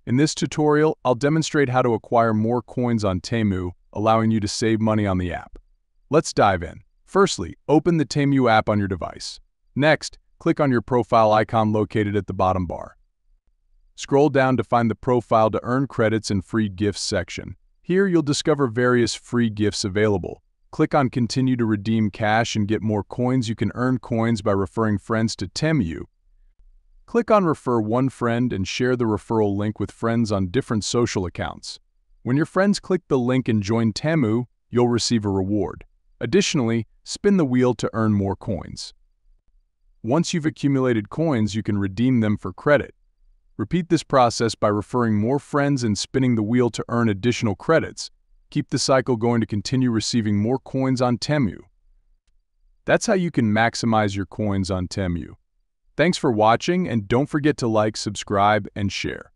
In this tutorial, I'll demonstrate how to acquire more coins on Temu, allowing you to save money on the app. Let's dive in. Firstly, open the Temu app on your device. Next, click on your profile icon located at the bottom bar. Scroll down to find the Profile to Earn Credits and Free Gifts section. Here you'll discover various free gifts available. Click on Continue to redeem cash and get more coins. You can earn coins by referring friends to Temu. Click on Refer One Friend and share the referral link with friends on different social accounts. When your friends click the link and join Temu, you'll receive a reward. Additionally, spin the wheel to earn more coins. Once you've accumulated coins, you can redeem them for credit. Repeat this process by referring more friends and spinning the wheel to earn additional credits. Keep the cycle going to continue receiving more coins on Temu. That's how you can maximize your coins on Temu. Thanks for watching, and don't forget to like, subscribe, and share.